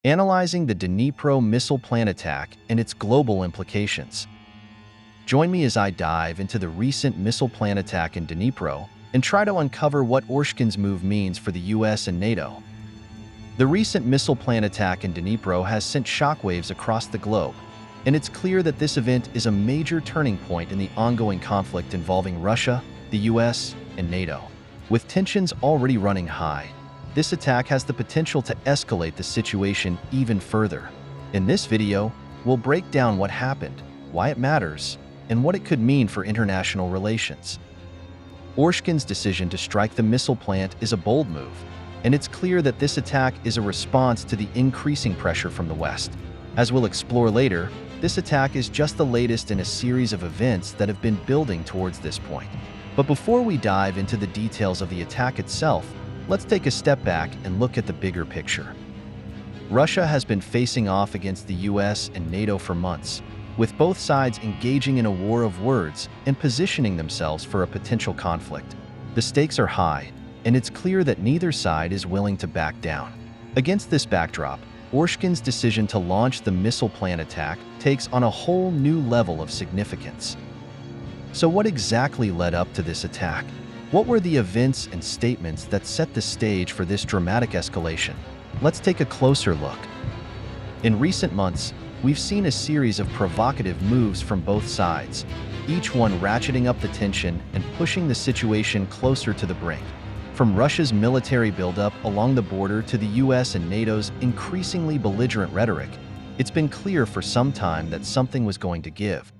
analyzing the Dnipro missile plant attack and its global implications. Join me as I dive into the recent missile plant attack in Dnipro and try to uncover what Orshkin's move means for the US and NATO. The recent missile plant attack in Dnipro has sent shockwaves across the globe, and it's clear that this event is a major turning point in the ongoing conflict involving Russia, the US, and NATO. With tensions already running high, this attack has the potential to escalate the situation even further. In this video, we'll break down what happened, why it matters, and what it could mean for international relations. Orshkin's decision to strike the missile plant is a bold move, and it's clear that this attack is a response to the increasing pressure from the West. As we'll explore later, this attack is just the latest in a series of events that have been building towards this point. But before we dive into the details of the attack itself, let's take a step back and look at the bigger picture. Russia has been facing off against the US and NATO for months, with both sides engaging in a war of words and positioning themselves for a potential conflict. The stakes are high, and it's clear that neither side is willing to back down. Against this backdrop, Orshkin's decision to launch the missile plant attack takes on a whole new level of significance. So what exactly led up to this attack? What were the events and statements that set the stage for this dramatic escalation? Let's take a closer look. In recent months, we've seen a series of provocative moves from both sides, each one ratcheting up the tension and pushing the situation closer to the brink. From Russia's military buildup along the border to the US and NATO's increasingly belligerent rhetoric, it's been clear for some time that something was going to give.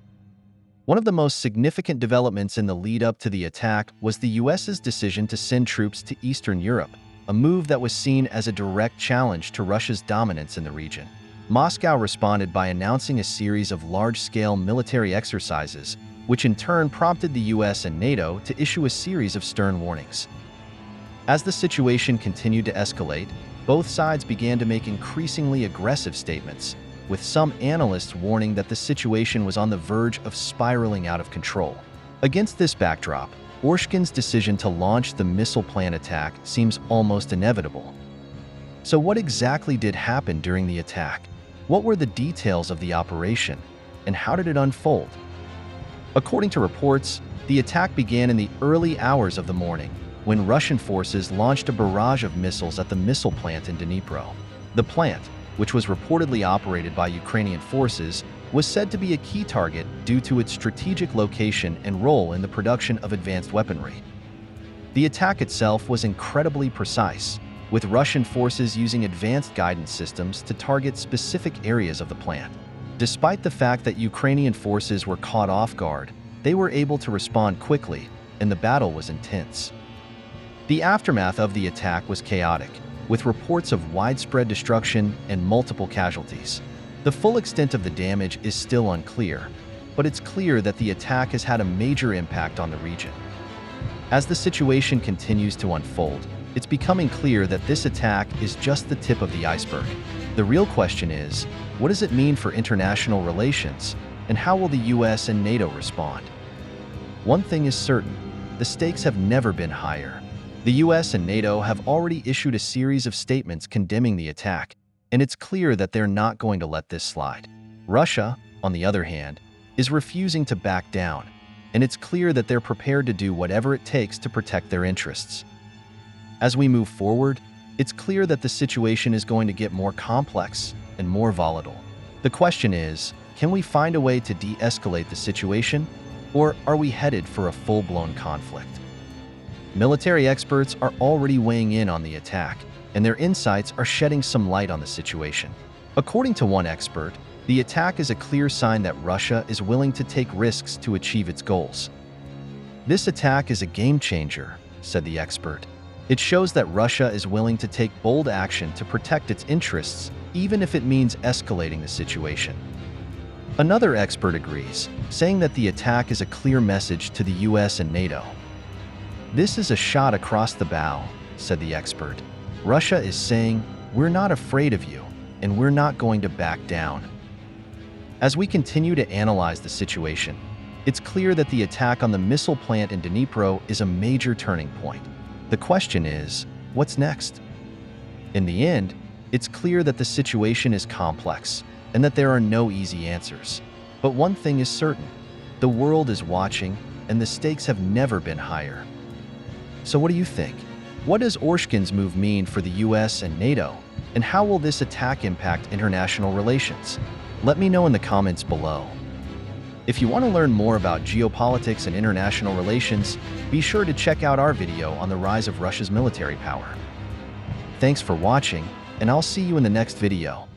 One of the most significant developments in the lead-up to the attack was the US's decision to send troops to Eastern Europe, a move that was seen as a direct challenge to Russia's dominance in the region. Moscow responded by announcing a series of large-scale military exercises, which in turn prompted the US and NATO to issue a series of stern warnings. As the situation continued to escalate, both sides began to make increasingly aggressive statements, with some analysts warning that the situation was on the verge of spiraling out of control. Against this backdrop, Orshkin's decision to launch the missile plant attack seems almost inevitable. So what exactly did happen during the attack? What were the details of the operation, and how did it unfold? According to reports, the attack began in the early hours of the morning, when Russian forces launched a barrage of missiles at the missile plant in Dnipro. The plant, which was reportedly operated by Ukrainian forces, was said to be a key target due to its strategic location and role in the production of advanced weaponry. The attack itself was incredibly precise, with Russian forces using advanced guidance systems to target specific areas of the plant. Despite the fact that Ukrainian forces were caught off guard, they were able to respond quickly, and the battle was intense. The aftermath of the attack was chaotic, with reports of widespread destruction and multiple casualties. The full extent of the damage is still unclear, but it's clear that the attack has had a major impact on the region. As the situation continues to unfold, it's becoming clear that this attack is just the tip of the iceberg. The real question is, what does it mean for international relations, and how will the US and NATO respond? One thing is certain, the stakes have never been higher. The US and NATO have already issued a series of statements condemning the attack, and it's clear that they're not going to let this slide. Russia, on the other hand, is refusing to back down, and it's clear that they're prepared to do whatever it takes to protect their interests. As we move forward, it's clear that the situation is going to get more complex and more volatile. The question is, can we find a way to de-escalate the situation, or are we headed for a full-blown conflict? Military experts are already weighing in on the attack, and their insights are shedding some light on the situation. According to one expert, the attack is a clear sign that Russia is willing to take risks to achieve its goals. This attack is a game changer, said the expert. It shows that Russia is willing to take bold action to protect its interests, even if it means escalating the situation. Another expert agrees, saying that the attack is a clear message to the US and NATO. This is a shot across the bow, said the expert. Russia is saying, we're not afraid of you, and we're not going to back down. As we continue to analyze the situation, it's clear that the attack on the missile plant in Dnipro is a major turning point. The question is, what's next? In the end, It's clear that the situation is complex and that there are no easy answers. But one thing is certain: the world is watching, and the stakes have never been higher. So what do you think? What does Orshkin's move mean for the US and NATO? And how will this attack impact international relations? Let me know in the comments below. If you want to learn more about geopolitics and international relations, be sure to check out our video on the rise of Russia's military power. Thanks for watching, and I'll see you in the next video.